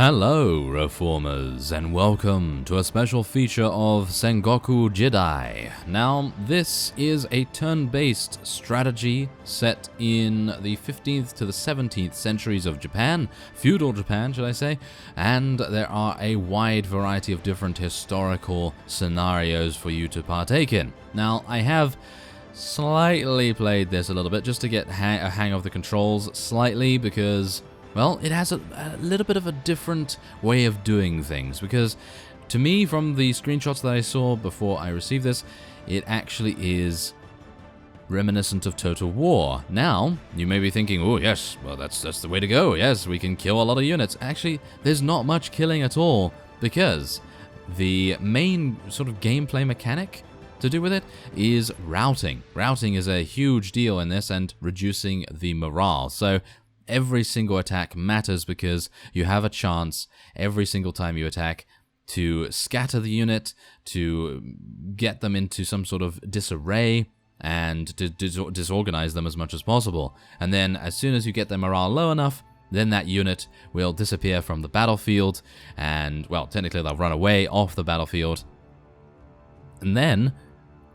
Hello, Reformers, and welcome to a special feature of Sengoku Jidai. Now, this is a turn-based strategy set in the 15th to the 17th centuries of Japan, feudal Japan, should I say, and there are a wide variety of different historical scenarios for you to partake in. Now, I have slightly played this a little bit just to get a hang of the controls slightly because, well, it has a little bit of a different way of doing things, because to me, from the screenshots that I saw before I received this, it actually is reminiscent of Total War. Now, you may be thinking, oh yes, well that's the way to go, yes, we can kill a lot of units. Actually, there's not much killing at all, because the main sort of gameplay mechanic to do with it is routing. Routing is a huge deal in this, and reducing the morale. So every single attack matters because you have a chance every single time you attack to scatter the unit, to get them into some sort of disarray, and to disorganize them as much as possible. And then as soon as you get their morale low enough, then that unit will disappear from the battlefield, and, well, technically they'll run away off the battlefield. And then,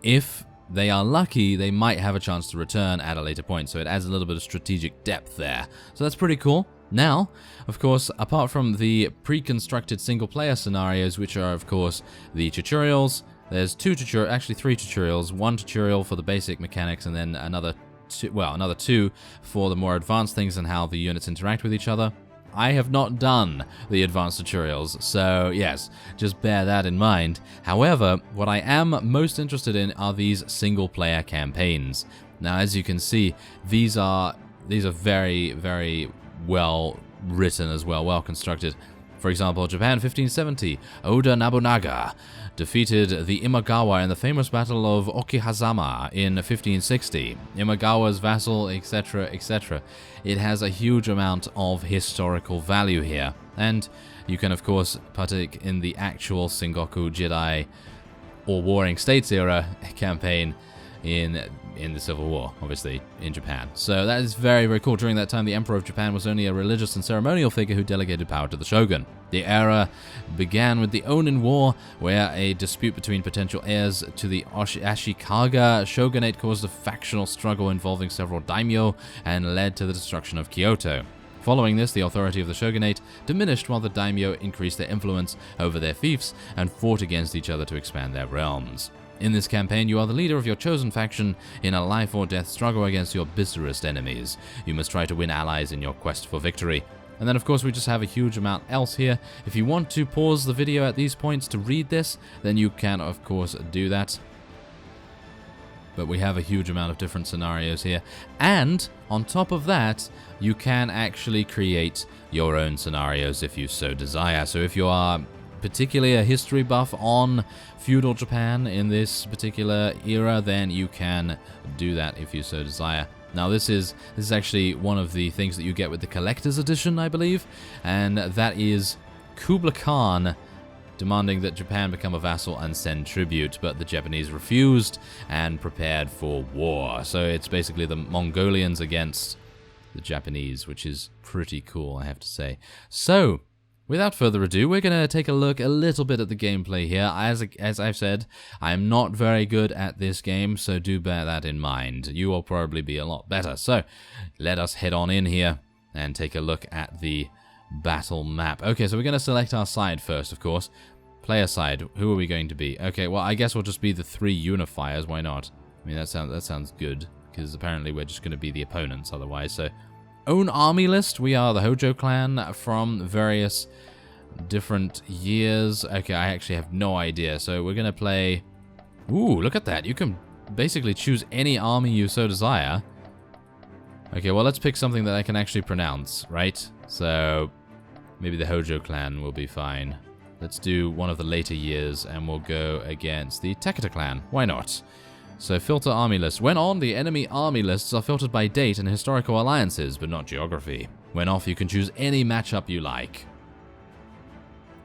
if they are lucky, they might have a chance to return at a later point, so it adds a little bit of strategic depth there. So that's pretty cool. Now, of course, apart from the pre-constructed single-player scenarios, which are, of course, the tutorials, there's three tutorials, one tutorial for the basic mechanics, and then another two for the more advanced things and how the units interact with each other. I have not done the advanced tutorials, so yes, just bear that in mind. However, what I am most interested in are these single-player campaigns. Now, as you can see, these are very, very well written as well, well constructed. For example, Japan 1570, Oda Nobunaga defeated the Imagawa in the famous Battle of Okihazama in 1560. Imagawa's vassal, etc., etc. It has a huge amount of historical value here. And you can, of course, partake in the actual Sengoku Jidai or Warring States era campaign in the Civil War, obviously, in Japan. So that is very, very cool. During that time, the Emperor of Japan was only a religious and ceremonial figure who delegated power to the Shogun. The era began with the Onin War, where a dispute between potential heirs to the Ashikaga shogunate caused a factional struggle involving several daimyo and led to the destruction of Kyoto. Following this, the authority of the shogunate diminished while the daimyo increased their influence over their fiefs and fought against each other to expand their realms. In this campaign, you are the leader of your chosen faction in a life-or-death struggle against your bitterest enemies. You must try to win allies in your quest for victory. And then, of course, we just have a huge amount else here. If you want to pause the video at these points to read this, then you can, of course, do that. But we have a huge amount of different scenarios here. And, on top of that, you can actually create your own scenarios if you so desire. So if you are particularly a history buff on feudal Japan in this particular era, then you can do that if you so desire. Now, this is actually one of the things that you get with the collector's edition, I believe, and that is Kublai Khan demanding that Japan become a vassal and send tribute, but the Japanese refused and prepared for war. So it's basically the Mongolians against the Japanese, which is pretty cool, I have to say. So, without further ado, we're going to take a look a little bit at the gameplay here. As I've said, I'm not very good at this game, so do bear that in mind. You will probably be a lot better. So, let us head on in here and take a look at the battle map. Okay, so we're going to select our side first, of course. Player side, who are we going to be? Okay, well, I guess we'll just be the three unifiers, why not? I mean, that sounds good, because apparently we're just going to be the opponents otherwise, so own army list. We are the Hojo clan from various different years. Okay, I actually have no idea. So we're going to play... Ooh, look at that. You can basically choose any army you so desire. Okay, well, let's pick something that I can actually pronounce, right? So maybe the Hojo clan will be fine. Let's do one of the later years, and we'll go against the Takata clan. Why not? So filter army list. When on, the enemy army lists are filtered by date and historical alliances, but not geography. When off, you can choose any matchup you like.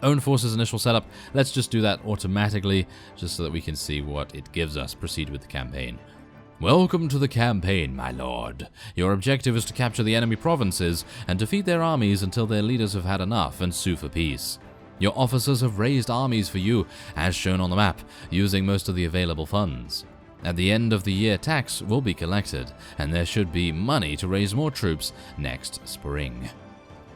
Own forces initial setup. Let's just do that automatically, just so that we can see what it gives us. Proceed with the campaign. Welcome to the campaign, my lord. Your objective is to capture the enemy provinces and defeat their armies until their leaders have had enough and sue for peace. Your officers have raised armies for you, as shown on the map, using most of the available funds. At the end of the year, tax will be collected, and there should be money to raise more troops next spring.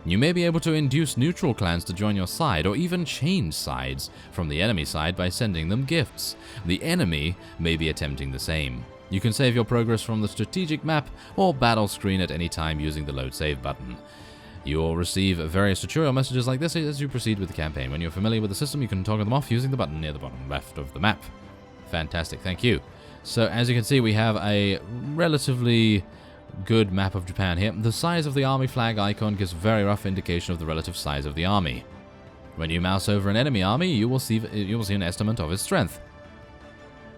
You may be able to induce neutral clans to join your side, or even change sides from the enemy side by sending them gifts. The enemy may be attempting the same. You can save your progress from the strategic map or battle screen at any time using the load save button. You will receive various tutorial messages like this as you proceed with the campaign. When you're familiar with the system, you can toggle them off using the button near the bottom left of the map. Fantastic, thank you. So as you can see, we have a relatively good map of Japan here. The size of the army flag icon gives a very rough indication of the relative size of the army. When you mouse over an enemy army, you will see an estimate of its strength.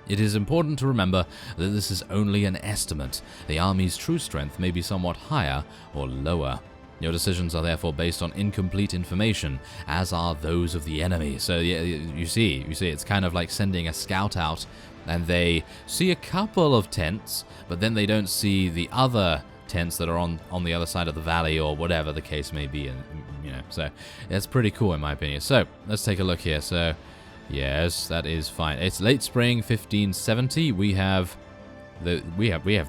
It is important to remember that this is only an estimate. The army's true strength may be somewhat higher or lower. Your decisions are therefore based on incomplete information, as are those of the enemy. So yeah, you see, it's kind of like sending a scout out, and they see a couple of tents, but then they don't see the other tents that are on the other side of the valley, or whatever the case may be. And so it's pretty cool in my opinion. So let's take a look here. So yes, that is fine. It's late spring 1570. We have the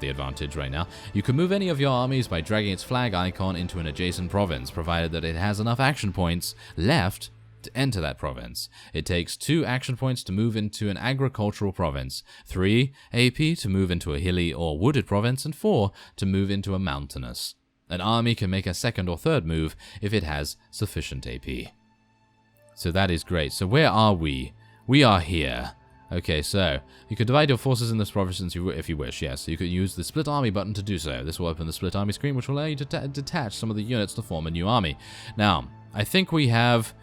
advantage right now. You can move any of your armies by dragging its flag icon into an adjacent province, provided that it has enough action points left to enter that province. It takes 2 action points to move into an agricultural province, 3 AP to move into a hilly or wooded province, and 4 to move into a mountainous. An army can make a second or third move if it has sufficient AP. So that is great. So where are we? We are here. Okay, so you could divide your forces in this province if you wish, yes. You could use the split army button to do so. This will open the split army screen, which will allow you to detach some of the units to form a new army. Now, I think we have...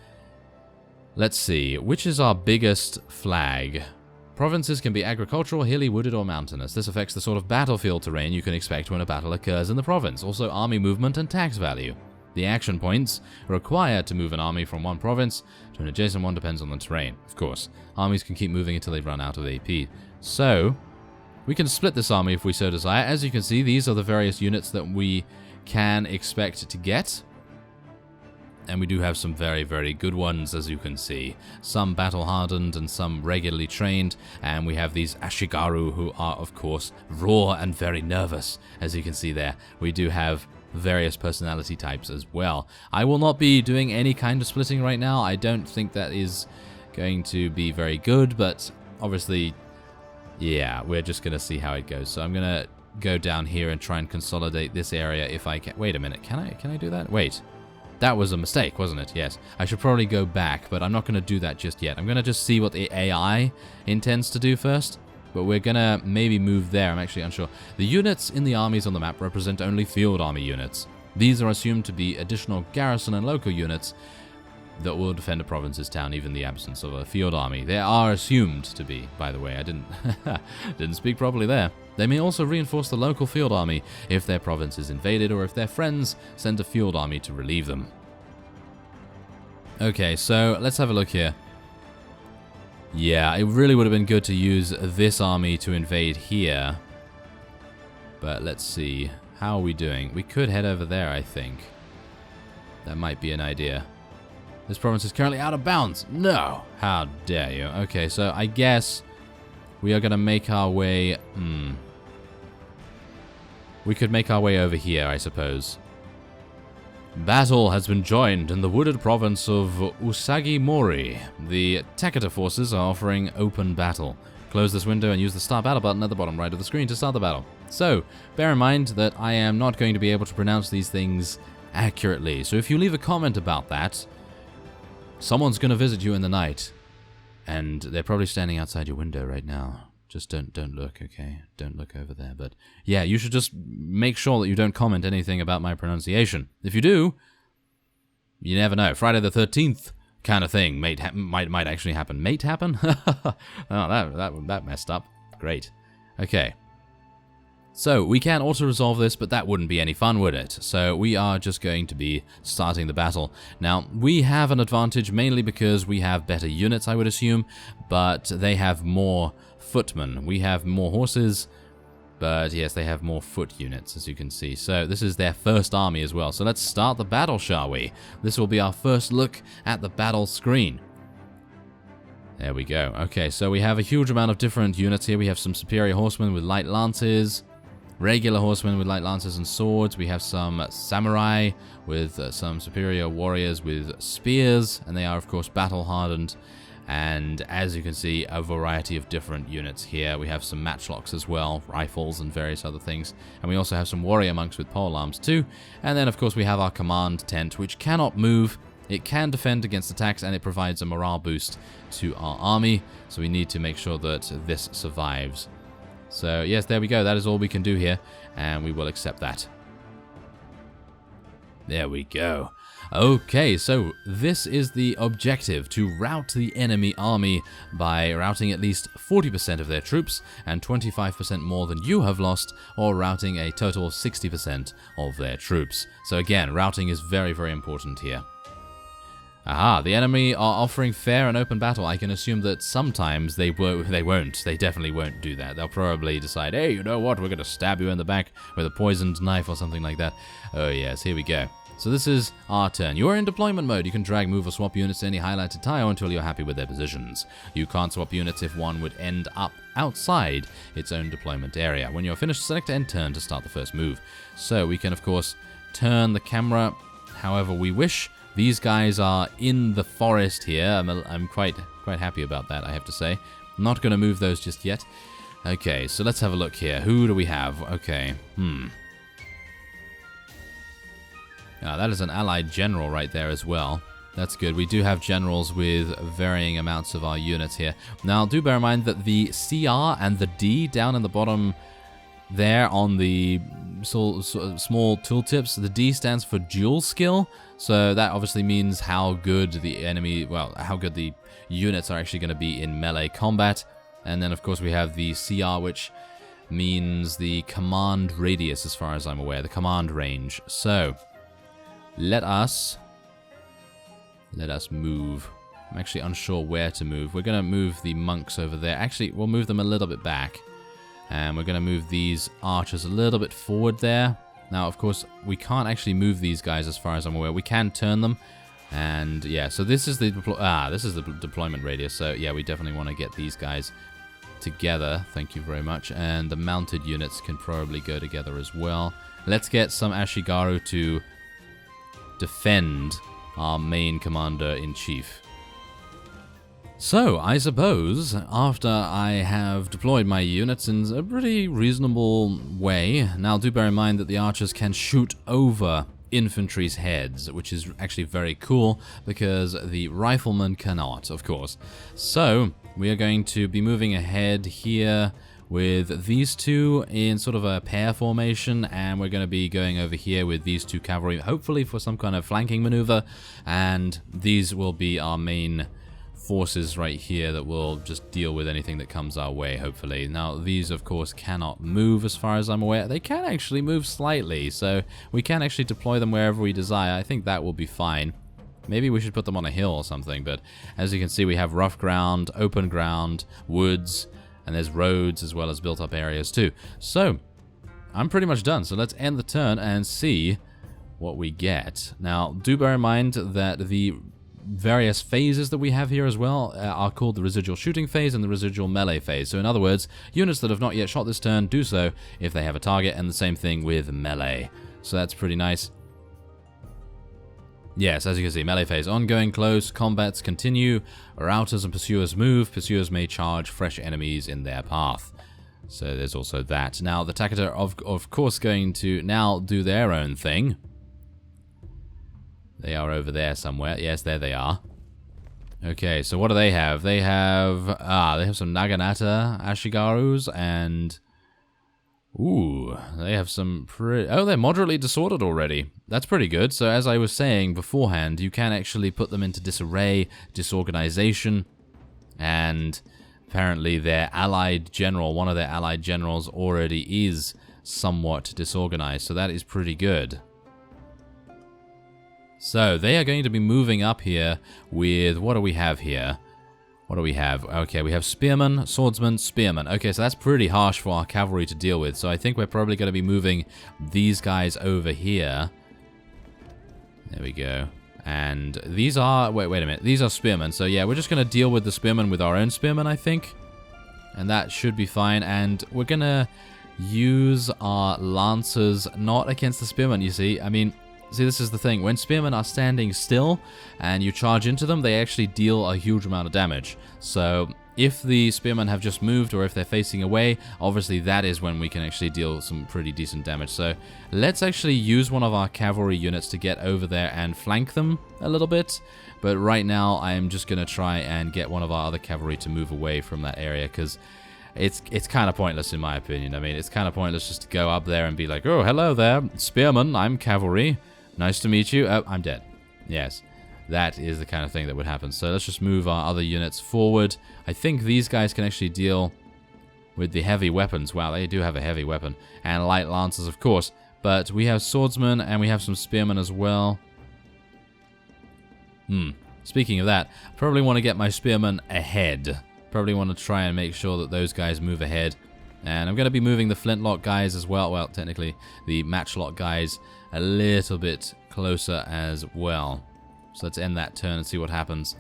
Let's see, which is our biggest flag? Provinces can be agricultural, hilly, wooded, or mountainous. This affects the sort of battlefield terrain you can expect when a battle occurs in the province. Also, army movement and tax value. The action points required to move an army from one province to an adjacent one depends on the terrain. Of course, armies can keep moving until they run out of AP. So, we can split this army if we so desire. As you can see, these are the various units that we can expect to get. And we do have some very, very good ones, as you can see. Some battle-hardened and some regularly trained. And we have these Ashigaru, who are, of course, raw and very nervous, as you can see there. We do have various personality types as well. I will not be doing any kind of splitting right now. I don't think that is going to be very good, but obviously, yeah, we're just going to see how it goes. So I'm going to go down here and try and consolidate this area if I can. Wait a minute, can I do that? Wait. That was a mistake, wasn't it? Yes. I should probably go back, but I'm not going to do that just yet. I'm going to just see what the AI intends to do first. But we're going to maybe move there. I'm actually unsure. The units in the armies on the map represent only field army units. These are assumed to be additional garrison and local units that will defend a province's town, even in the absence of a field army. They are assumed to be, by the way. I didn't speak properly there. They may also reinforce the local field army if their province is invaded or if their friends send a field army to relieve them. Okay, so let's have a look here. Yeah, it really would have been good to use this army to invade here. But let's see. How are we doing? We could head over there, I think. That might be an idea. This province is currently out of bounds. No! How dare you? Okay, so I guess we are going to make our way... We could make our way over here, I suppose. Battle has been joined in the wooded province of Usagi Mori. The Takata forces are offering open battle. Close this window and use the start battle button at the bottom right of the screen to start the battle. So, bear in mind that I am not going to be able to pronounce these things accurately. So if you leave a comment about that, someone's going to visit you in the night. And they're probably standing outside your window right now. Just don't look, okay? Don't look over there. But yeah, you should just make sure that you don't comment anything about my pronunciation. If you do, you never know. Friday the 13th kind of thing might actually happen. Mate happen? Oh, that messed up. Great. Okay. So, we can auto-resolve this, but that wouldn't be any fun, would it? So, we are just going to be starting the battle. Now, we have an advantage mainly because we have better units, I would assume, but they have more footmen. We have more horses, But yes, they have more foot units, as you can see. So this is their first army as well. So let's start the battle, shall we? This will be our first look at the battle screen. There we go. Okay, so we have a huge amount of different units here. We have some superior horsemen with light lances, regular horsemen with light lances and swords. We have some samurai with some superior warriors with spears, and they are, of course, battle-hardened. And as you can see, a variety of different units here. We have some matchlocks as well, rifles and various other things. And we also have some warrior monks with polearms too. And then, of course, we have our command tent, which cannot move. It can defend against attacks, and it provides a morale boost to our army. So we need to make sure that this survives. So, yes, there we go. That is all we can do here, and we will accept that. There we go. Okay, so this is the objective, to rout the enemy army by routing at least 40% of their troops and 25% more than you have lost, or routing a total of 60% of their troops. So again, routing is very, very important here. Aha, the enemy are offering fair and open battle. I can assume that sometimes they won't. They definitely won't do that. They'll probably decide, hey, you know what, we're going to stab you in the back with a poisoned knife or something like that. Oh yes, here we go. So this is our turn. You are in deployment mode. You can drag, move, or swap units to any highlighted tile until you're happy with their positions. You can't swap units if one would end up outside its own deployment area. When you're finished, select end turn to start the first move. So we can, of course, turn the camera however we wish. These guys are in the forest here. I'm quite happy about that, I have to say. I'm not going to move those just yet. Okay, so let's have a look here. Who do we have? Okay, that is an allied general right there as well. That's good. We do have generals with varying amounts of our units here. Now, do bear in mind that the CR and the D down in the bottom there on the small tooltips, the D stands for dual skill. So that obviously means how good the enemy, well, how good the units are actually going to be in melee combat. And then, of course, we have the CR, which means the command radius, as far as I'm aware, the command range. So let us move. I'm actually unsure where to move. We're going to move the monks over there. Actually, we'll move them a little bit back. And we're going to move these archers a little bit forward there. Now, of course, we can't actually move these guys as far as I'm aware. We can turn them. And yeah, so this is the deployment radius. So yeah, we definitely want to get these guys together. Thank you very much. And the mounted units can probably go together as well. Let's get some Ashigaru to defend our main commander-in-chief. So, I suppose, after I have deployed my units in a pretty reasonable way, now do bear in mind that the archers can shoot over infantry's heads, which is actually very cool, because the riflemen cannot, of course. So, we are going to be moving ahead here with these two in sort of a pair formation, and we're going to be going over here with these two cavalry, hopefully for some kind of flanking maneuver, and these will be our main forces right here that will just deal with anything that comes our way, hopefully. Now, these, of course, cannot move as far as I'm aware. They can actually move slightly, so we can actually deploy them wherever we desire. I think that will be fine. Maybe we should put them on a hill or something, but as you can see, we have rough ground, open ground, woods, and there's roads as well as built-up areas too. So, I'm pretty much done, so let's end the turn and see what we get. Now, do bear in mind that the various phases that we have here as well are called the residual shooting phase and the residual melee phase. So in other words, units that have not yet shot this turn do so if they have a target, and the same thing with melee. So that's pretty nice. Yes, as you can see, melee phase ongoing, close combats continue, routers and pursuers move, pursuers may charge fresh enemies in their path. So there's also that. Now the Takata are of course going to now do their own thing. They are over there somewhere. Yes, there they are. Okay, so what do they have? They have some Naginata Ashigarus, and ooh, they have some they're moderately disordered already. That's pretty good. So as I was saying beforehand, you can actually put them into disarray, disorganization, and apparently their allied general, one of their allied generals, already is somewhat disorganized. So that is pretty good. So, they are going to be moving up here with, what do we have here? What do we have? Okay, we have spearmen, swordsmen, spearmen. Okay, so that's pretty harsh for our cavalry to deal with. So I think we're probably going to be moving these guys over here. There we go. And these are... Wait a minute. These are spearmen. So yeah, we're just going to deal with the spearmen with our own spearmen, I think. And that should be fine. And we're going to use our lancers not against the spearmen, you see. I mean, see, this is the thing. When spearmen are standing still and you charge into them, they actually deal a huge amount of damage. So if the spearmen have just moved or if they're facing away, obviously that is when we can actually deal some pretty decent damage. So let's actually use one of our cavalry units to get over there and flank them a little bit. But right now I am just going to try and get one of our other cavalry to move away from that area, because it's kind of pointless in my opinion. I mean, it's kind of pointless just to go up there and be like, oh, hello there, spearmen, I'm cavalry. Nice to meet you. Oh, I'm dead. Yes, that is the kind of thing that would happen. So let's just move our other units forward. I think these guys can actually deal with the heavy weapons. Wow, they do have a heavy weapon. And light lancers, of course. But we have swordsmen and we have some spearmen as well. Speaking of that, I probably want to get my spearmen ahead. Probably want to try and make sure that those guys move ahead. And I'm going to be moving the flintlock guys as well. Well, technically, the matchlock guys a little bit closer as well. So let's end that turn and see what happens.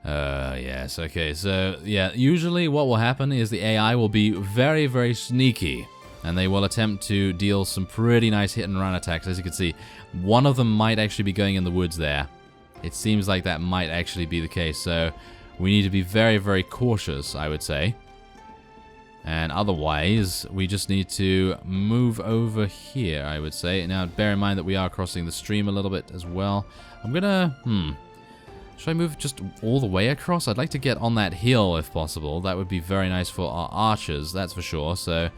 Yes, okay. So, yeah, usually what will happen is the AI will be very, very sneaky. And they will attempt to deal some pretty nice hit-and-run attacks. As you can see, one of them might actually be going in the woods there. It seems like that might actually be the case. So we need to be very, very cautious, I would say. And otherwise, we just need to move over here, I would say. Now, bear in mind that we are crossing the stream a little bit as well. I'm gonna... Should I move just all the way across? I'd like to get on that hill if possible. That would be very nice for our archers, that's for sure. So,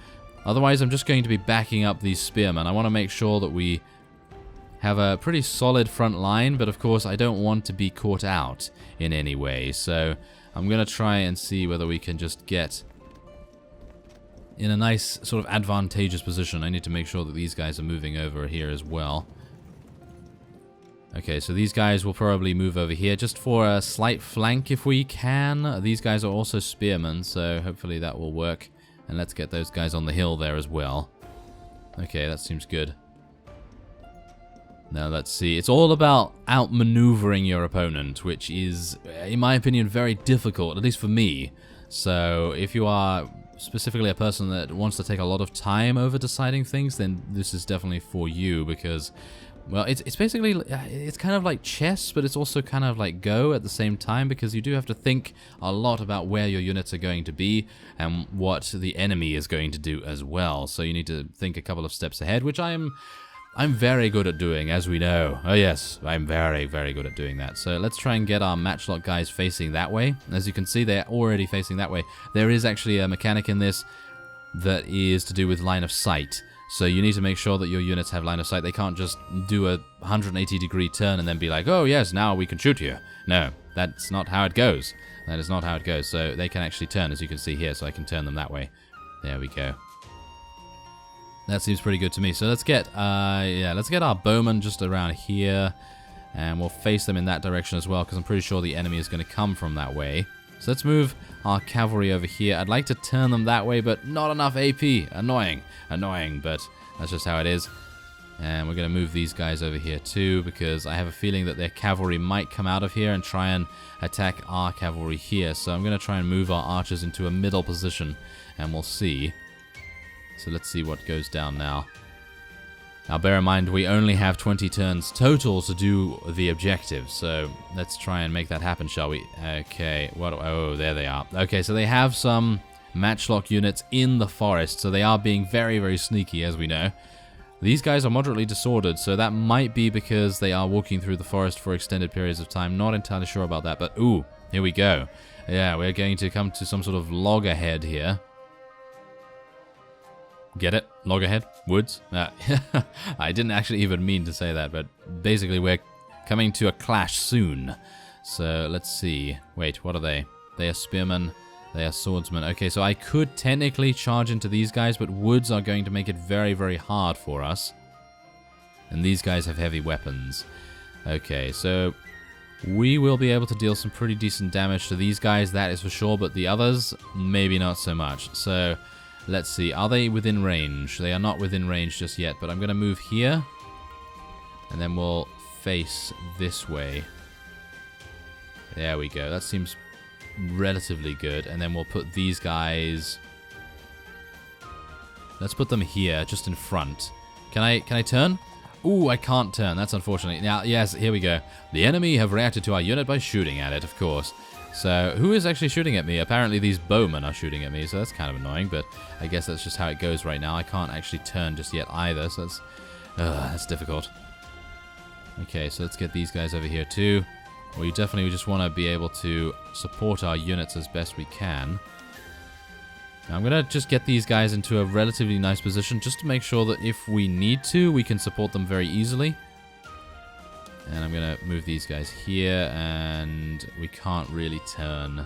otherwise, I'm just going to be backing up these spearmen. I want to make sure that we have a pretty solid front line, but of course, I don't want to be caught out in any way. So, I'm gonna try and see whether we can just get in a nice sort of advantageous position. I need to make sure that these guys are moving over here as well. Okay, so these guys will probably move over here just for a slight flank if we can. These guys are also spearmen, so hopefully that will work. And let's get those guys on the hill there as well. Okay, that seems good. Now let's see. It's all about outmaneuvering your opponent, which is, in my opinion, very difficult, at least for me. So if you are specifically a person that wants to take a lot of time over deciding things, then this is definitely for you, because, well, it's basically, it's kind of like chess, but it's also kind of like Go at the same time, because you do have to think a lot about where your units are going to be and what the enemy is going to do as well. So you need to think a couple of steps ahead, which I'm very good at doing, as we know. Oh yes, I'm very, very good at doing that. So let's try and get our matchlock guys facing that way. As you can see, they're already facing that way. There is actually a mechanic in this that is to do with line of sight. So you need to make sure that your units have line of sight. They can't just do a 180-degree turn and then be like, oh yes, now we can shoot you. No, that's not how it goes. That is not how it goes. So they can actually turn, as you can see here, so I can turn them that way. There we go. That seems pretty good to me. So let's get, let's get our bowmen just around here, and we'll face them in that direction as well, because I'm pretty sure the enemy is going to come from that way. So let's move our cavalry over here. I'd like to turn them that way, but not enough AP. Annoying, but that's just how it is. And we're going to move these guys over here too, because I have a feeling that their cavalry might come out of here and try and attack our cavalry here. So I'm going to try and move our archers into a middle position, and we'll see. So let's see what goes down now. Now bear in mind, we only have 20 turns total to do the objective. So let's try and make that happen, shall we? Okay, oh, there they are. Okay, so they have some matchlock units in the forest. So they are being very, very sneaky, as we know. These guys are moderately disordered, so that might be because they are walking through the forest for extended periods of time. Not entirely sure about that, but ooh, here we go. Yeah, we're going to come to some sort of loggerhead here. Get it? Loggerhead? Woods? I didn't actually even mean to say that, but basically we're coming to a clash soon. So let's see. Wait, what are they? They are spearmen. They are swordsmen. Okay, so I could technically charge into these guys, but woods are going to make it very, very hard for us. And these guys have heavy weapons. Okay, so we will be able to deal some pretty decent damage to these guys, that is for sure, but the others, maybe not so much. So, let's see. Are they within range? They are not within range just yet, but I'm going to move here, and then we'll face this way. There we go. That seems relatively good, and then we'll put these guys... Let's put them here, just in front. Can I turn? Ooh, I can't turn. That's unfortunate. Now, yes, here we go. The enemy have reacted to our unit by shooting at it, of course. So, who is actually shooting at me? Apparently these bowmen are shooting at me, so that's kind of annoying, but I guess that's just how it goes right now. I can't actually turn just yet either, so that's difficult. Okay, so let's get these guys over here too. We definitely just want to be able to support our units as best we can. Now, I'm going to just get these guys into a relatively nice position just to make sure that if we need to, we can support them very easily. And I'm going to move these guys here, and we can't really turn.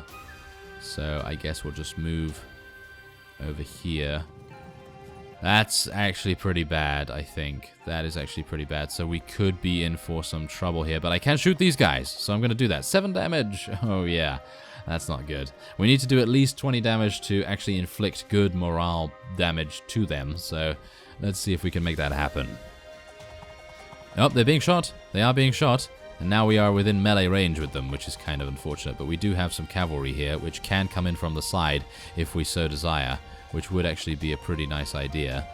So I guess we'll just move over here. That's actually pretty bad, I think. That is actually pretty bad. So we could be in for some trouble here, but I can't shoot these guys, so I'm going to do that. 7 damage! Oh, yeah. That's not good. We need to do at least 20 damage to actually inflict good morale damage to them, so let's see if we can make that happen. Oh, they're being shot. They are being shot. And now we are within melee range with them, which is kind of unfortunate. But we do have some cavalry here, which can come in from the side if we so desire, which would actually be a pretty nice idea.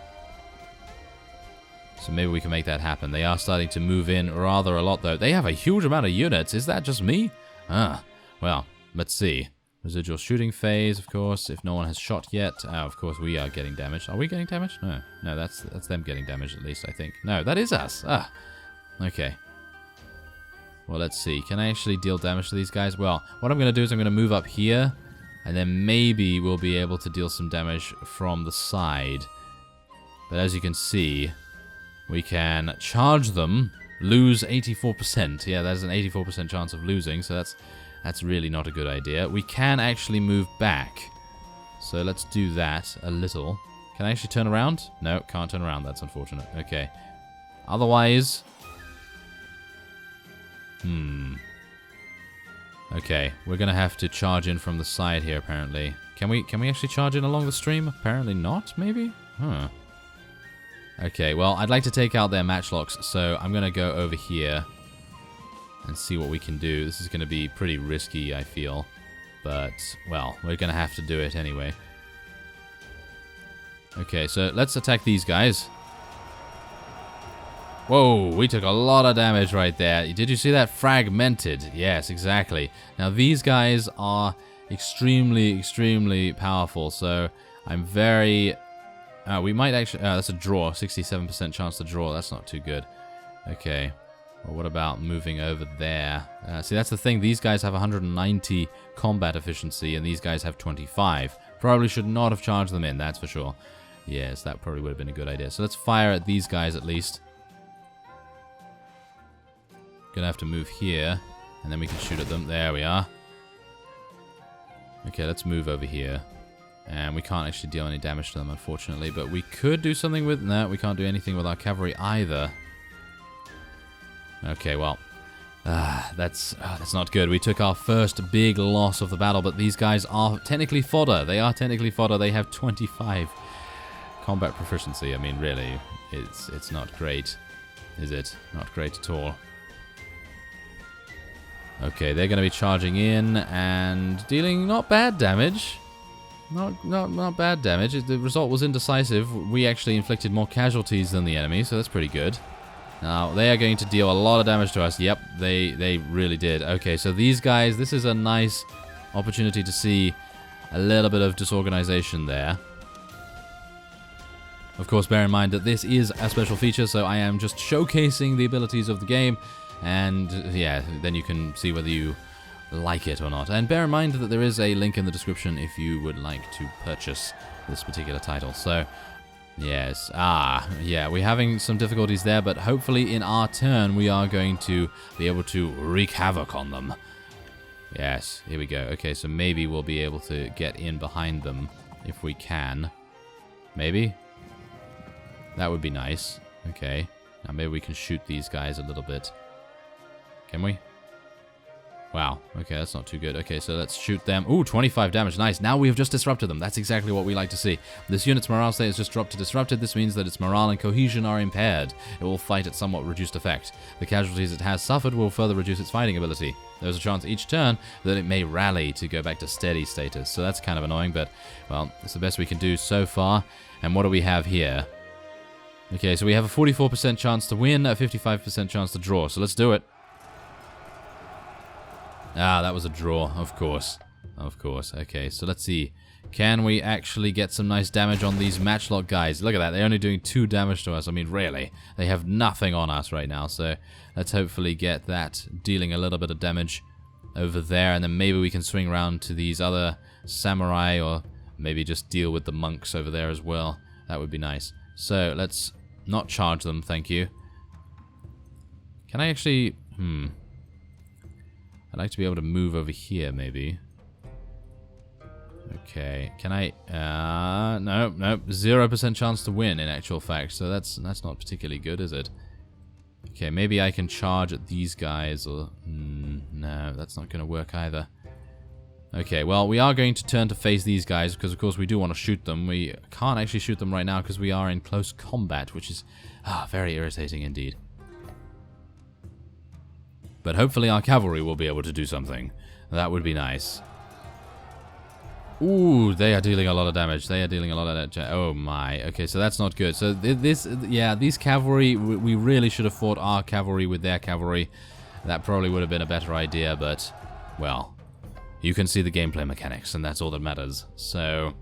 So maybe we can make that happen. They are starting to move in rather a lot, though. They have a huge amount of units. Is that just me? Well, let's see. Residual shooting phase, of course, if no one has shot yet. Oh, of course, we are getting damaged. Are we getting damaged? No, that's them getting damaged, at least, I think. No, that is us. Okay. Well, let's see. Can I actually deal damage to these guys? Well, what I'm going to do is I'm going to move up here, and then maybe we'll be able to deal some damage from the side. But as you can see, we can charge them, lose 84%. Yeah, there's an 84% chance of losing, so that's really not a good idea. We can actually move back. So let's do that a little. Can I actually turn around? No, can't turn around. That's unfortunate. Okay. Otherwise... Okay, we're going to have to charge in from the side here, apparently. Can we actually charge in along the stream? Apparently not, maybe? Okay, well, I'd like to take out their matchlocks, so I'm going to go over here and see what we can do. This is going to be pretty risky, I feel. But, well, we're going to have to do it anyway. Okay, so let's attack these guys. Whoa, we took a lot of damage right there. Did you see that? Fragmented. Yes, exactly. Now, these guys are extremely, extremely powerful, so I'm very... we might actually... that's a draw. 67% chance to draw. That's not too good. Okay. Well, what about moving over there? See, that's the thing. These guys have 190 combat efficiency, and these guys have 25. Probably should not have charged them in, that's for sure. Yes, that probably would have been a good idea. So let's fire at these guys at least. Gonna have to move here, and then we can shoot at them. There we are. Okay, let's move over here. And we can't actually deal any damage to them, unfortunately. But we could do something with... No, we can't do anything with our cavalry either. Okay, well... that's not good. We took our first big loss of the battle, but these guys are technically fodder. They are technically fodder. They have 25 combat proficiency. I mean, really, it's not great, is it? Not great at all. Okay, they're going to be charging in and dealing not bad damage. Not bad damage. The result was indecisive. We actually inflicted more casualties than the enemy, so that's pretty good. Now, they are going to deal a lot of damage to us. Yep, they really did. Okay, so these guys, this is a nice opportunity to see a little bit of disorganization there. Of course, bear in mind that this is a special feature, so I am just showcasing the abilities of the game. And, yeah, then you can see whether you like it or not. And bear in mind that there is a link in the description if you would like to purchase this particular title. So, yes. Yeah, we're having some difficulties there, but hopefully in our turn we are going to be able to wreak havoc on them. Yes, here we go. Okay, so maybe we'll be able to get in behind them if we can. Maybe? That would be nice. Okay. Now maybe we can shoot these guys a little bit. Can we? Wow, okay, that's not too good. Okay, so let's shoot them. Ooh, 25 damage, nice. Now we have just disrupted them. That's exactly what we like to see. This unit's morale state has just dropped to disrupted. This means that its morale and cohesion are impaired. It will fight at somewhat reduced effect. The casualties it has suffered will further reduce its fighting ability. There's a chance each turn that it may rally to go back to steady status. So that's kind of annoying, but, well, it's the best we can do so far. And what do we have here? Okay, so we have a 44% chance to win, a 55% chance to draw. So let's do it. Ah, that was a draw, of course. Of course. Okay, so let's see. Can we actually get some nice damage on these matchlock guys? Look at that, they're only doing 2 damage to us. I mean, really, they have nothing on us right now. So let's hopefully get that dealing a little bit of damage over there. And then maybe we can swing around to these other samurai, or maybe just deal with the monks over there as well. That would be nice. So let's not charge them, thank you. Can I actually... I'd like to be able to move over here, maybe. Okay, can I... no, 0% chance to win, in actual fact, so that's not particularly good, is it? Okay, maybe I can charge at these guys, or... no, that's not going to work either. Okay, well, we are going to turn to face these guys, because of course we do want to shoot them. We can't actually shoot them right now, because we are in close combat, which is very irritating indeed. But hopefully our cavalry will be able to do something. That would be nice. Ooh, they are dealing a lot of damage. They are dealing a lot of damage. Oh my. Okay, so that's not good. So these cavalry, we really should have fought our cavalry with their cavalry. That probably would have been a better idea, but, well, you can see the gameplay mechanics, and that's all that matters. So,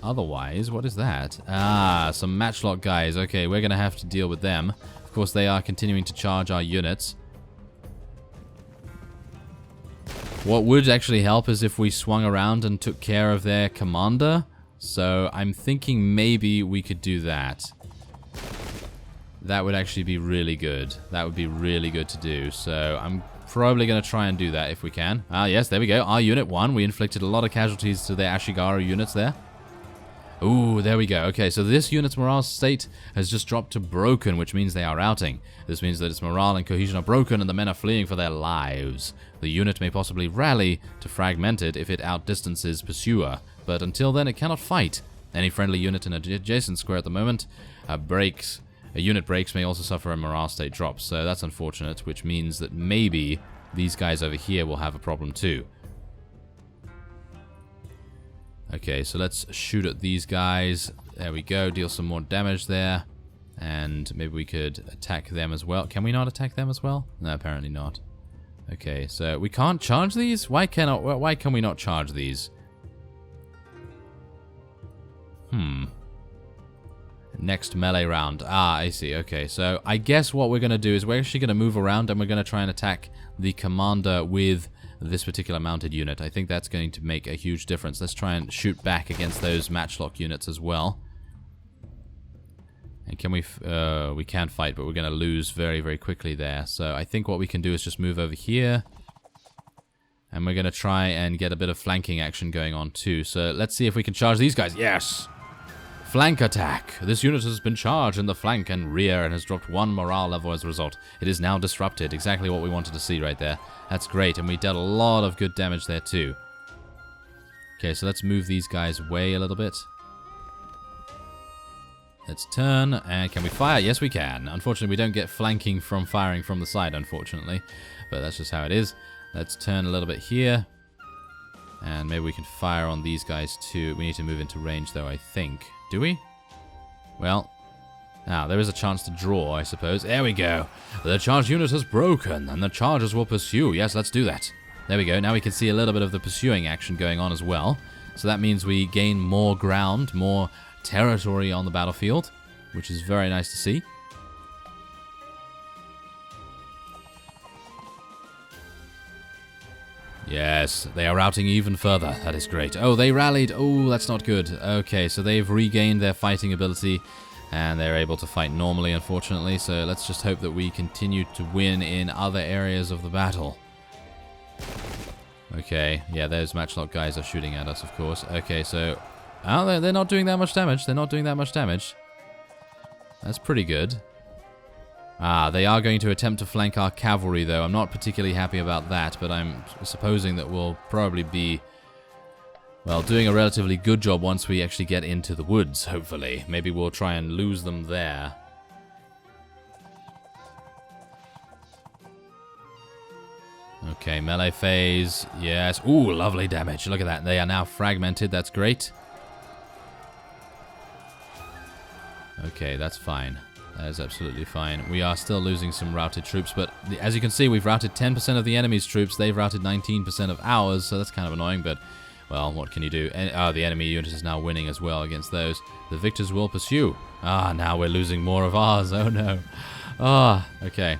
otherwise, what is that? Ah, some matchlock guys. Okay, we're going to have to deal with them. Of course, they are continuing to charge our units. What would actually help is if we swung around and took care of their commander. So I'm thinking maybe we could do that. That would actually be really good. That would be really good to do. So I'm probably going to try and do that if we can. Ah, yes, there we go. Our unit won. We inflicted a lot of casualties to their Ashigaru units there. Ooh, there we go. Okay, so this unit's morale state has just dropped to broken, which means they are routing. This means that its morale and cohesion are broken and the men are fleeing for their lives. The unit may possibly rally to fragment it if it outdistances pursuer, but until then it cannot fight. Any friendly unit in an adjacent square at the moment breaks. A unit breaks may also suffer a morale state drop, so that's unfortunate, which means that maybe these guys over here will have a problem too. Okay, so let's shoot at these guys. There we go, deal some more damage there. And maybe we could attack them as well. Can we not attack them as well? No, apparently not. Okay, so we can't charge these? Why can we not charge these? Next melee round. Ah, I see. Okay, so I guess what we're going to do is we're actually going to move around and we're going to try and attack the commander with this particular mounted unit. I think that's going to make a huge difference. Let's try and shoot back against those matchlock units as well. And can we can fight, but we're going to lose very, very quickly there. So I think what we can do is just move over here. And we're going to try and get a bit of flanking action going on too. So let's see if we can charge these guys. Yes! Flank attack. This unit has been charged in the flank and rear and has dropped 1 morale level as a result. It is now disrupted. Exactly what we wanted to see right there. That's great, and we dealt a lot of good damage there too. Okay, so let's move these guys away a little bit. Let's turn, and can we fire? Yes, we can. Unfortunately, we don't get flanking from firing from the side, unfortunately. But that's just how it is. Let's turn a little bit here. And maybe we can fire on these guys too. We need to move into range though, I think. Do we? Well, now there is a chance to draw, I suppose. There we go. The charge unit has broken, and the chargers will pursue. Yes, let's do that. There we go. Now we can see a little bit of the pursuing action going on as well. So that means we gain more ground, more territory on the battlefield, which is very nice to see. Yes, they are routing even further. That is great. Oh, they rallied. Oh, that's not good. Okay, so they've regained their fighting ability, and they're able to fight normally, unfortunately. So let's just hope that we continue to win in other areas of the battle. Okay, yeah, those matchlock guys are shooting at us, of course. Okay, so... oh, they're not doing that much damage. They're not doing that much damage. That's pretty good. They are going to attempt to flank our cavalry, though. I'm not particularly happy about that, but I'm supposing that we'll probably be, well, doing a relatively good job once we actually get into the woods, hopefully. Maybe we'll try and lose them there. Okay, melee phase. Yes. Ooh, lovely damage. Look at that. They are now fragmented. That's great. Okay, that's fine. That is absolutely fine. We are still losing some routed troops, but as you can see, we've routed 10% of the enemy's troops. They've routed 19% of ours, so that's kind of annoying, but, well, what can you do? The enemy unit is now winning as well against those. The victors will pursue. Now we're losing more of ours. Oh, no. Okay.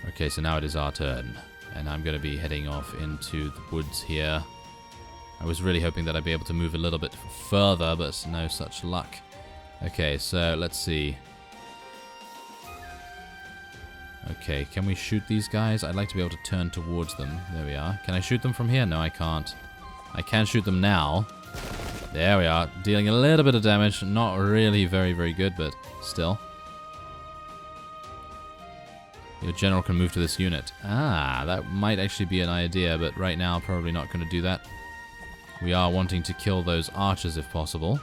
Okay, so now it is our turn, and I'm going to be heading off into the woods here. I was really hoping that I'd be able to move a little bit further, but no such luck. Okay, so let's see. Okay, can we shoot these guys? I'd like to be able to turn towards them. There we are. Can I shoot them from here? No, I can't. I can shoot them now. There we are. Dealing a little bit of damage. Not really very, very good, but still. Your general can move to this unit. That might actually be an idea, but right now probably not going to do that. We are wanting to kill those archers if possible.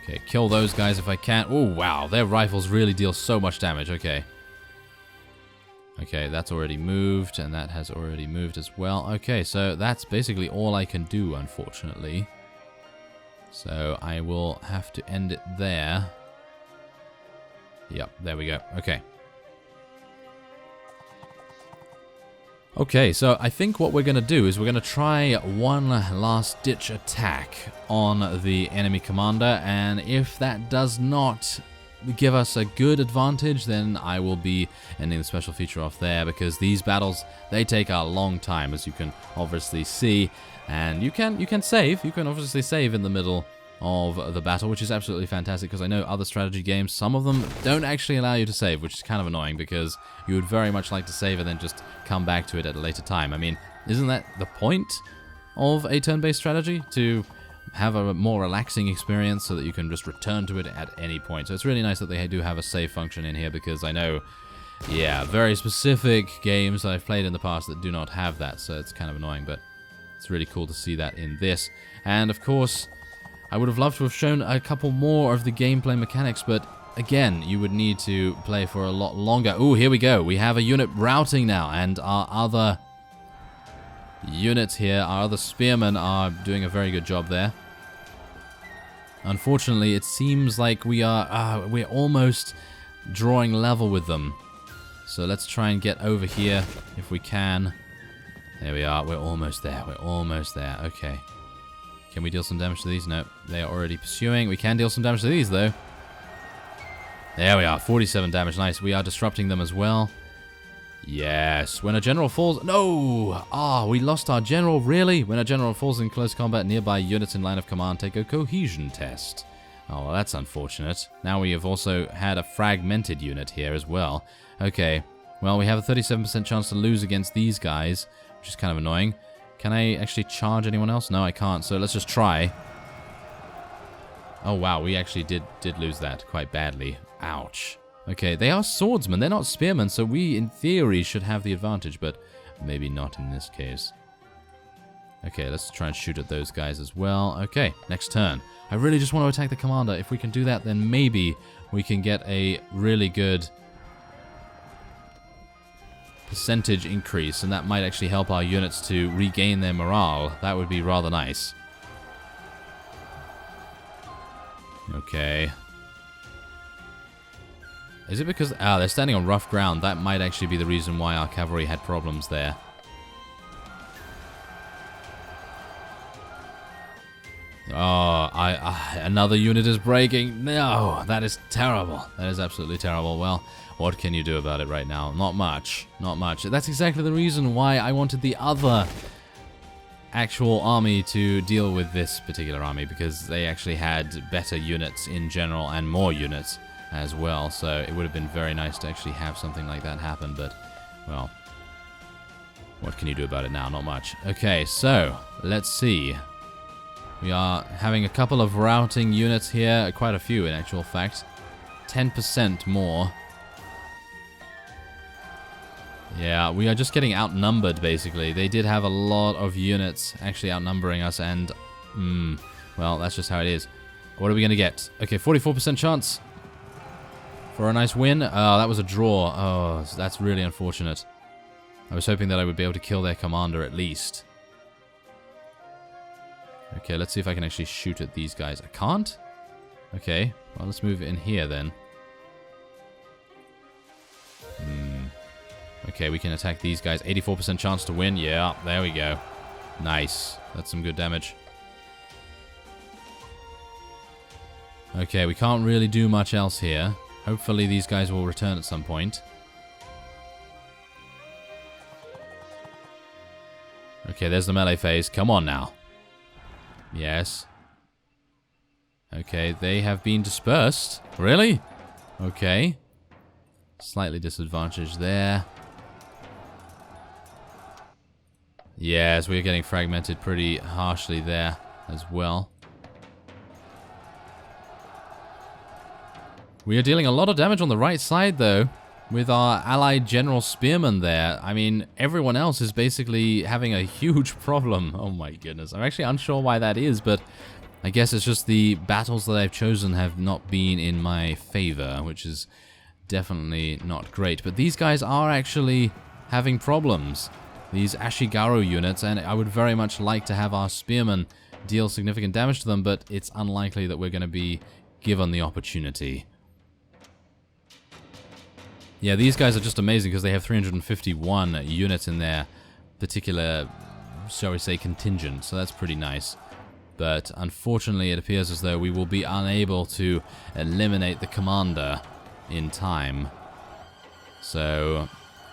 Okay, kill those guys if I can. Oh, wow. Their rifles really deal so much damage. Okay. Okay, that's already moved, and that has already moved as well. Okay, so that's basically all I can do, unfortunately. So I will have to end it there. Yep, there we go. Okay. Okay, so I think what we're going to do is we're going to try one last-ditch attack on the enemy commander, and if that does not give us a good advantage, then I will be ending the special feature off there, because these battles, they take a long time, as you can obviously see, and you can save. You can obviously save in the middle of the battle, which is absolutely fantastic, because I know other strategy games, some of them don't actually allow you to save, which is kind of annoying, because you would very much like to save and then just come back to it at a later time. I mean, isn't that the point of a turn-based strategy? To have a more relaxing experience so that you can just return to it at any point. So it's really nice that they do have a save function in here, because I know, yeah, very specific games that I've played in the past that do not have that, so it's kind of annoying, but it's really cool to see that in this. And of course, I would have loved to have shown a couple more of the gameplay mechanics, but again, you would need to play for a lot longer. Ooh, here we go. We have a unit routing now, and our other units here, our other spearmen are doing a very good job there. Unfortunately, it seems like we're almost drawing level with them. So let's try and get over here if we can. There we are. We're almost there. We're almost there. Okay. Can we deal some damage to these? No, they are already pursuing. We can deal some damage to these, though. There we are, 47 damage. Nice. We are disrupting them as well. Yes. When a general falls... No! We lost our general. Really? When a general falls in close combat, nearby units in line of command take a cohesion test. Oh, well, that's unfortunate. Now we have also had a fragmented unit here as well. Okay. Well, we have a 37% chance to lose against these guys, which is kind of annoying. Can I actually charge anyone else? No, I can't, so let's just try. Oh, wow, we actually did lose that quite badly. Ouch. Okay, they are swordsmen, they're not spearmen, so we, in theory, should have the advantage, but maybe not in this case. Okay, let's try and shoot at those guys as well. Okay, next turn. I really just want to attack the commander. If we can do that, then maybe we can get a really good percentage increase, and that might actually help our units to regain their morale. That would be rather nice. Okay. Is it because... they're standing on rough ground. That might actually be the reason why our cavalry had problems there. Another unit is breaking. No, that is terrible. That is absolutely terrible. Well, what can you do about it right now? Not much. Not much. That's exactly the reason why I wanted the other actual army to deal with this particular army, because they actually had better units in general and more units as well. So it would have been very nice to actually have something like that happen, but, well, what can you do about it now? Not much. Okay, so let's see. We are having a couple of routing units here, quite a few in actual fact. 10% more. Yeah, we are just getting outnumbered, basically. They did have a lot of units actually outnumbering us, and... well, that's just how it is. What are we going to get? Okay, 44% chance for a nice win. Oh, that was a draw. Oh, that's really unfortunate. I was hoping that I would be able to kill their commander at least. Okay, let's see if I can actually shoot at these guys. I can't? Okay, well, let's move in here then. Okay, we can attack these guys. 84% chance to win. Yeah, there we go. Nice. That's some good damage. Okay, we can't really do much else here. Hopefully these guys will return at some point. Okay, there's the melee phase. Come on now. Yes. Okay, they have been dispersed. Really? Okay. Slightly disadvantaged there. Yes, we're getting fragmented pretty harshly there as well. We are dealing a lot of damage on the right side, though, with our allied General Spearman there. I mean, everyone else is basically having a huge problem. Oh my goodness. I'm actually unsure why that is, but I guess it's just the battles that I've chosen have not been in my favor, which is definitely not great. But these guys are actually having problems, these Ashigaru units, and I would very much like to have our Spearman deal significant damage to them, but it's unlikely that we're going to be given the opportunity. Yeah, these guys are just amazing because they have 351 units in their particular, shall we say, contingent, so that's pretty nice. But unfortunately, it appears as though we will be unable to eliminate the commander in time. So,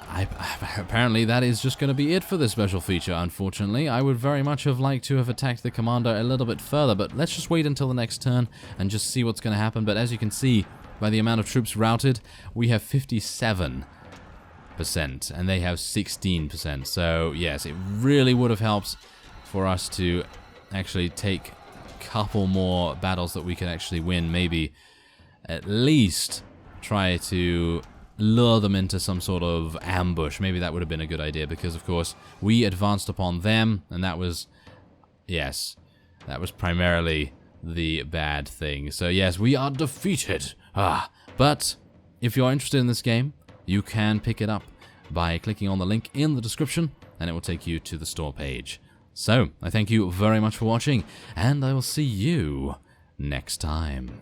apparently that is just going to be it for this special feature, unfortunately. I would very much have liked to have attacked the commander a little bit further, but let's just wait until the next turn and just see what's going to happen. But as you can see, by the amount of troops routed, we have 57%, and they have 16%. So, yes, it really would have helped for us to actually take a couple more battles that we can actually win. Maybe at least try to lure them into some sort of ambush. Maybe that would have been a good idea, because, of course, we advanced upon them, and that was, yes, that was primarily the bad thing. So, yes, we are defeated. But if you're interested in this game, you can pick it up by clicking on the link in the description, and it will take you to the store page. So, I thank you very much for watching, and I will see you next time.